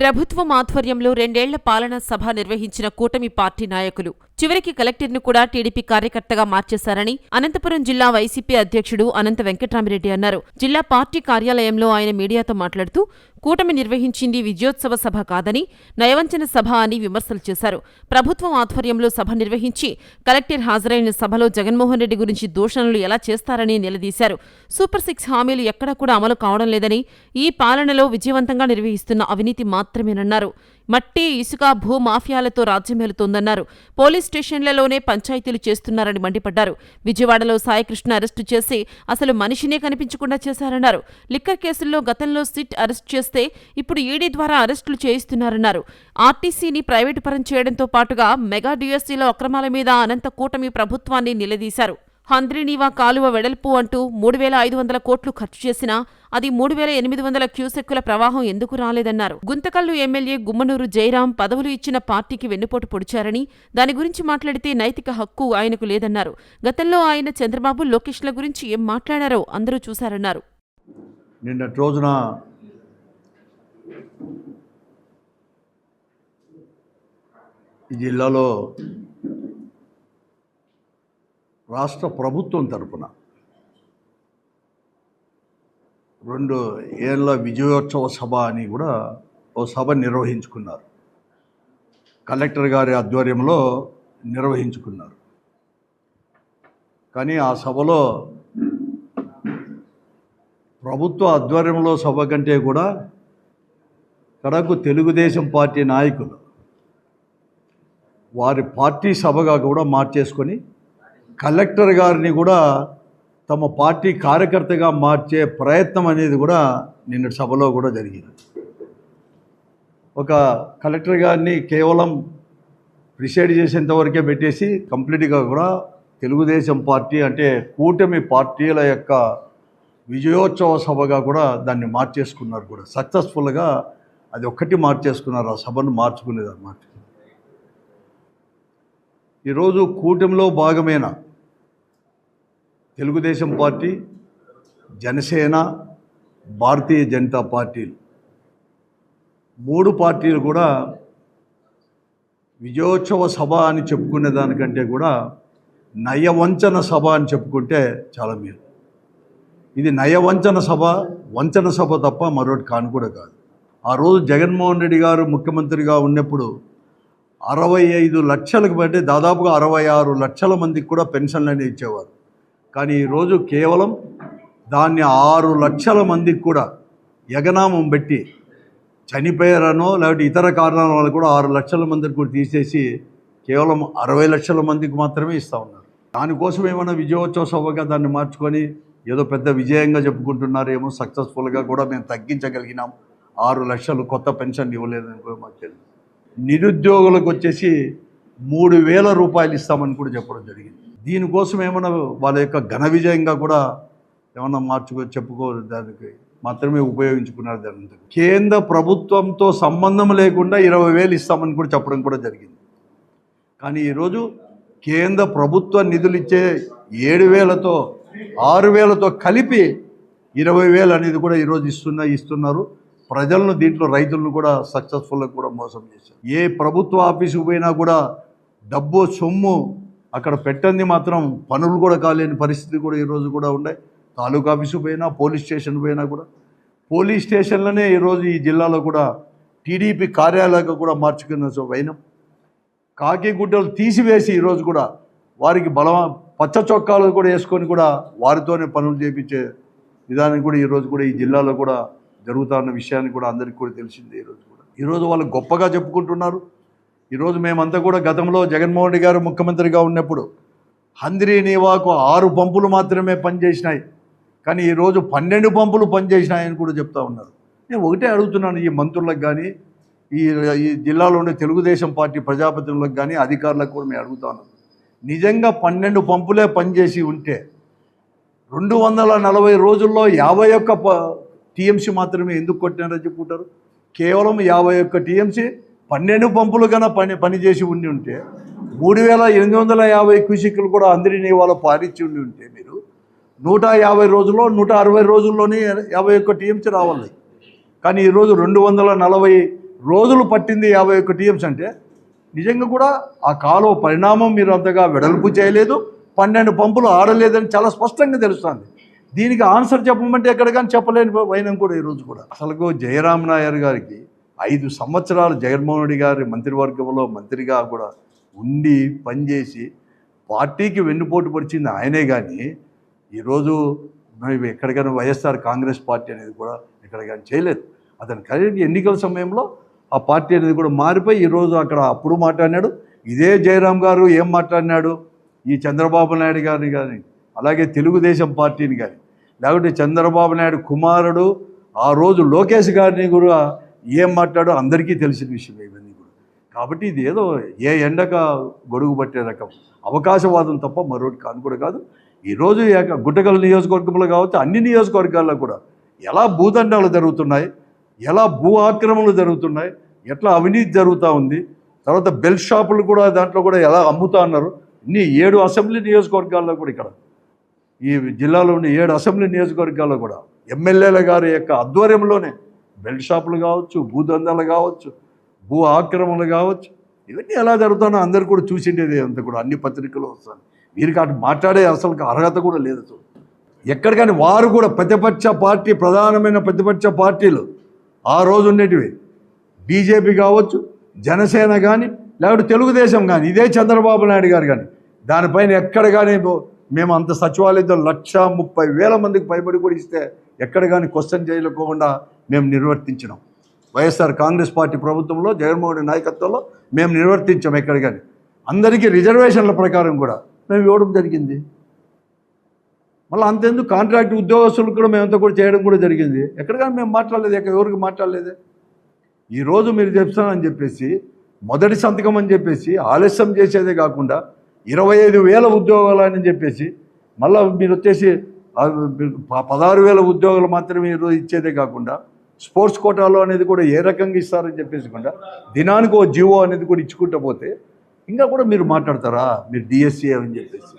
ప్రభుత్వం ఆధ్వర్యంలో 2 ఏళ్ల పాలనా సభ నిర్వహించిన కూటమి పార్టీ నాయకులు చివరికి కలెక్టర్ను కూడా టీడీపీ కార్యకర్తగా మార్చేశారని అనంతపురం జిల్లా వైసీపీ అధ్యక్షుడు అనంత వెంకట్రామిరెడ్డి అన్నారు. జిల్లా పార్టీ కార్యాలయంలో ఆయన మీడియాతో మాట్లాడుతూ కూటమి నిర్వహించింది విజయోత్సవ సభ కాదని నయవంచన సభ అని విమర్శలు చేశారు. ప్రభుత్వం ఆధ్వర్యంలో సభ నిర్వహించి కలెక్టర్ హాజరైన సభలో జగన్మోహన్ రెడ్డి గురించి దూషణలు ఎలా చేస్తారని నిలదీశారు. సూపర్ 6 హామీలు ఎక్కడా కూడా అమలు కావడం లేదని, ఈ పాలనలో విజయవంతంగా నిర్వహిస్తున్న అవినీతి మాత్రమేనన్నారు. మట్టి, ఇసుక, భూ మాఫియాలతో రాజ్యమేలుతోందన్నారు. పోలీస్ స్టేషన్లలోనే పంచాయతీలు చేస్తున్నారని మండిపడ్డారు. విజయవాడలో సాయికృష్ణ అరెస్టు చేసి అసలు మనిషినే కనిపించకుండా చేశారన్నారు. లిక్కర్ కేసుల్లో గతంలో సిట్ అరెస్టు చేస్తే ఇప్పుడు ఈడీ ద్వారా అరెస్టులు చేయిస్తున్నారన్నారు. ఆర్టీసీని ప్రైవేటు పరం చేయడంతో పాటుగా మెగా డిఎస్సీలో అక్రమాల మీద అనంత కూటమి ప్రభుత్వాన్ని నిలదీశారు. హంద్రీనీవా కాలువ వెడల్పు అంటూ 3,500 కోట్లు ఖర్చు చేసినా అది 3,800 క్యూసెక్కుల ప్రవాహం ఎందుకు రాలేదన్నారు. గుంతకల్లు ఎమ్మెల్యే గుమ్మనూరు జయరాం పదవులు ఇచ్చిన పార్టీకి వెన్నుపోటు పొడిచారని, దాని గురించి మాట్లాడితే నైతిక హక్కు ఆయనకు లేదన్నారు. గతంలో ఆయన చంద్రబాబు, లోకేష్ల గురించి ఏం మాట్లాడారో అందరూ చూశారన్నారు. నిన్నటి రోజున ఈ జిల్లాలో రాష్ట్ర ప్రభుత్వం తరపున 2 ఏళ్ల విజయోత్సవ సభ అని కూడా ఓ సభ నిర్వహించుకున్నారు. కలెక్టర్ గారి ఆధ్వర్యంలో నిర్వహించుకున్నారు. కానీ ఆ సభలో ప్రభుత్వ ఆధ్వర్యంలో సభ కంటే కూడా కడకు తెలుగుదేశం పార్టీ నాయకులు వారి పార్టీ సభగా కూడా మార్చేసుకొని కలెక్టర్ గారిని కూడా తమ పార్టీ కార్యకర్తగా మార్చే ప్రయత్నం అనేది కూడా నిన్నటి సభలో కూడా జరిగింది. ఒక కలెక్టర్ గారిని కేవలం ప్రిసైడ్ చేసేంత వరకే పెట్టేసి కంప్లీట్గా కూడా తెలుగుదేశం పార్టీ అంటే కూటమి పార్టీల యొక్క విజయోత్సవ సభగా కూడా దాన్ని మార్చేసుకున్నారు. కూడా సక్సెస్ఫుల్గా అది ఒక్కటి మార్చేసుకున్నారు. ఆ సభను మార్చుకునేది అన్నమాట. ఈరోజు కూటమిలో భాగమైన తెలుగుదేశం పార్టీ, జనసేన, భారతీయ జనతా పార్టీలు 3 పార్టీలు కూడా విజయోత్సవ సభ అని చెప్పుకునే దానికంటే కూడా నయవంచన సభ అని చెప్పుకుంటే చాలా మేలు. ఇది నయవంచన సభ, వంచన సభ తప్ప మరొకటి కాని కూడా కాదు. ఆ రోజు జగన్మోహన్ రెడ్డి గారు ముఖ్యమంత్రిగా ఉన్నప్పుడు 65 లక్షలకు బట్టి దాదాపుగా 66 లక్షల మందికి కూడా పెన్షన్లు అనేవి ఇచ్చేవారు. కానీ ఈరోజు కేవలం దాన్ని 6 లక్షల మందికి కూడా యగనామం పెట్టి చనిపోయారనో లేకపోతే ఇతర కారణాల వల్ల కూడా 6 లక్షల మందికి కూడా తీసేసి కేవలం 60 లక్షల మందికి మాత్రమే ఇస్తూ ఉన్నారు. దానికోసం ఏమైనా విజయోత్సవ సభగా దాన్ని మార్చుకొని ఏదో పెద్ద విజయంగా చెప్పుకుంటున్నారేమో. సక్సెస్ఫుల్గా కూడా మేము తగ్గించగలిగినాం, 6 లక్షలు కొత్త పెన్షన్ ఇవ్వలేదని కూడా మాకు తెలియదు. నిరుద్యోగులకు వచ్చేసి 3,000 రూపాయలు ఇస్తామని కూడా చెప్పడం జరిగింది. దీనికోసం ఏమన్నా వాళ్ళ యొక్క ఘన విజయంగా కూడా ఏమన్నా చెప్పుకోవడానికి మాత్రమే ఉపయోగించుకున్నారు. దాని కేంద్ర ప్రభుత్వంతో సంబంధం లేకుండా 20,000 ఇస్తామని కూడా చెప్పడం కూడా జరిగింది. కానీ ఈరోజు కేంద్ర ప్రభుత్వ నిధులు ఇచ్చే 7,000తో 6,000తో కలిపి 20,000 అనేది కూడా ఈరోజు ఇస్తున్నారు. ప్రజలను, దీంట్లో రైతులను కూడా సక్సెస్ఫుల్గా కూడా మోసం చేశారు. ఏ ప్రభుత్వ ఆఫీసుకు పోయినా కూడా డబ్బు సొమ్ము అక్కడ పెట్టంది మాత్రం పనులు కూడా కాలేని పరిస్థితి కూడా ఈరోజు కూడా ఉన్నాయి. తాలూకా ఆఫీసు పోయినా, పోలీస్ స్టేషన్ పోయినా కూడా, పోలీస్ స్టేషన్లోనే ఈరోజు ఈ జిల్లాలో కూడా టీడీపీ కార్యాలయంగా కూడా మార్చుకున్న వైనం. కాకి గుడ్డలు తీసివేసి ఈరోజు కూడా వారికి పచ్చ చొక్కాలు కూడా వేసుకొని కూడా వారితోనే పనులు చేయించే విధానం కూడా ఈరోజు కూడా ఈ జిల్లాలో కూడా జరుగుతా ఉన్న విషయాన్ని కూడా అందరికీ కూడా తెలిసిందే. ఈరోజు వాళ్ళు గొప్పగా చెప్పుకుంటున్నారు. ఈరోజు మేమంతా కూడా గతంలో జగన్మోహన్ రెడ్డి గారు ముఖ్యమంత్రిగా ఉన్నప్పుడు హంద్రీనీవాకు 6 పంపులు మాత్రమే పనిచేసినాయి, కానీ ఈరోజు 12 పంపులు పనిచేసినాయని కూడా చెప్తా ఉన్నారు. నేను ఒకటే అడుగుతున్నాను, ఈ మంత్రులకు కానీ ఈ జిల్లాలో ఉండే తెలుగుదేశం పార్టీ ప్రజాప్రతినిధులకు కానీ అధికారులకు కూడా మేము అడుగుతాను, నిజంగా 12 పంపులే పనిచేసి ఉంటే 240 రోజుల్లో 51 టీఎంసీ మాత్రమే ఎందుకు కొట్టినారని చెప్పుకుంటారు? కేవలం 51 టీఎంసీ 12 పంపులు కన్నా పనిచేసి ఉంటే 3,850 క్యూసిక్లు కూడా అందరినీ వాళ్ళ పాలిచ్చి ఉంటే మీరు 150 రోజుల్లో 160 రోజుల్లోనే 51 టీఎంసీ రావాలి. కానీ ఈరోజు 240 రోజులు పట్టింది 51 టీఎంస్ అంటే నిజంగా కూడా ఆ కాలువ పరిణామం మీరు అంతగా వెడల్పు చేయలేదు, 12 పంపులు ఆడలేదని చాలా స్పష్టంగా తెలుస్తుంది. దీనికి ఆన్సర్ చెప్పమంటే ఎక్కడ కానీ చెప్పలేని వైనం కూడా ఈరోజు కూడా. అసలు జయరామ్ నాయర్ గారికి 5 సంవత్సరాలు జగన్మోహన్ రెడ్డి గారి మంత్రివర్గంలో మంత్రిగా కూడా ఉండి పనిచేసి పార్టీకి వెన్నుపోటు పడిచింది ఆయనే. కానీ ఈరోజు ఎక్కడికైనా వైఎస్ఆర్ కాంగ్రెస్ పార్టీ అనేది కూడా ఎక్కడ కానీ చేయలేదు. అతను కలిగి ఎన్నికల సమయంలో ఆ పార్టీ అనేది కూడా మారిపోయి ఈరోజు అక్కడ అప్పుడు మాట్లాడినాడు. ఇదే జయరామ్ గారు ఏం మాట్లాడినాడు, ఈ చంద్రబాబు నాయుడు గారిని కానీ అలాగే తెలుగుదేశం పార్టీని కానీ లేకపోతే చంద్రబాబు నాయుడు కుమారుడు ఆ రోజు లోకేష్ గారిని కూడా ఏం మాట్లాడో అందరికీ తెలిసిన విషయం ఇవన్నీ కూడా. కాబట్టి ఇది ఏదో ఏ ఎండక గొడుగు పట్టే రకం అవకాశవాదం తప్ప మరొకటి కాను కూడా కాదు. ఈరోజు గుట్టకల్ నియోజకవర్గంలో కావచ్చు, అన్ని నియోజకవర్గాల్లో కూడా ఎలా భూదండాలు జరుగుతున్నాయి, ఎలా భూ ఆక్రమణలు జరుగుతున్నాయి, ఎట్లా అవినీతి జరుగుతూ ఉంది, తర్వాత బెల్ట్ షాపులు కూడా దాంట్లో కూడా ఎలా అమ్ముతా ఉన్నారు. ఇన్ని 7 అసెంబ్లీ నియోజకవర్గాల్లో కూడా ఇక్కడ ఈ జిల్లాలో ఉండే 7 అసెంబ్లీ నియోజకవర్గాల్లో కూడా ఎమ్మెల్యేల గారి యొక్క ఆధ్వర్యంలోనే బెల్ట్ షాపులు కావచ్చు, భూదందాలు కావచ్చు, భూ ఆక్రమణలు కావచ్చు, ఇవన్నీ ఎలా జరుగుతానో అందరు కూడా చూసిండేది అంతా కూడా అన్ని పత్రికలు వస్తాను. వీరికి అటు మాట్లాడే అసలు అర్హత కూడా లేదు. ఎక్కడ కానీ వారు కూడా ప్రతిపక్ష పార్టీ, ప్రధానమైన ప్రతిపక్ష పార్టీలు ఆ రోజు ఉండేటివి బీజేపీ కావచ్చు, జనసేన కానీ లేకపోతే తెలుగుదేశం కానీ, ఇదే చంద్రబాబు నాయుడు గారు కానీ దానిపైన ఎక్కడ కానీ మేము అంత సచివాలయంలో 130,000 మందికి పైబడి కూడా ఇస్తే ఎక్కడ కానీ క్వశ్చన్ చేయలేకుండా మేము నిర్వర్తించినాం. వైఎస్ఆర్ కాంగ్రెస్ పార్టీ ప్రభుత్వంలో జగన్మోహన్ రెడ్డి నాయకత్వంలో మేము నిర్వర్తించాం. ఎక్కడ కానీ అందరికీ రిజర్వేషన్ల ప్రకారం కూడా మేము ఇవ్వడం జరిగింది. మళ్ళీ అంతెందుకు కాంట్రాక్ట్ ఉద్యోగస్తులకు కూడా మేమంతా కూడా చేయడం కూడా జరిగింది. ఎక్కడ కానీ మేము మాట్లాడలేదు, ఎవరికి మాట్లాడలేదే. ఈరోజు మీరు చెప్తానని చెప్పేసి మొదటి సంతకం అని చెప్పేసి ఆలస్యం చేసేదే కాకుండా 25,000 ఉద్యోగాలు అని చెప్పేసి మళ్ళీ మీరు వచ్చేసి 16,000 ఉద్యోగాలు మాత్రమే ఈరోజు ఇచ్చేదే కాకుండా స్పోర్ట్స్ కోటాలో అనేది కూడా ఏ రకంగా ఇస్తారని చెప్పేసి కూడా దినానికి ఓ జీవో అనేది కూడా ఇచ్చుకుంటూ పోతే ఇంకా కూడా మీరు మాట్లాడతారా, మీరు డిఎస్సీ అని చెప్పేసి.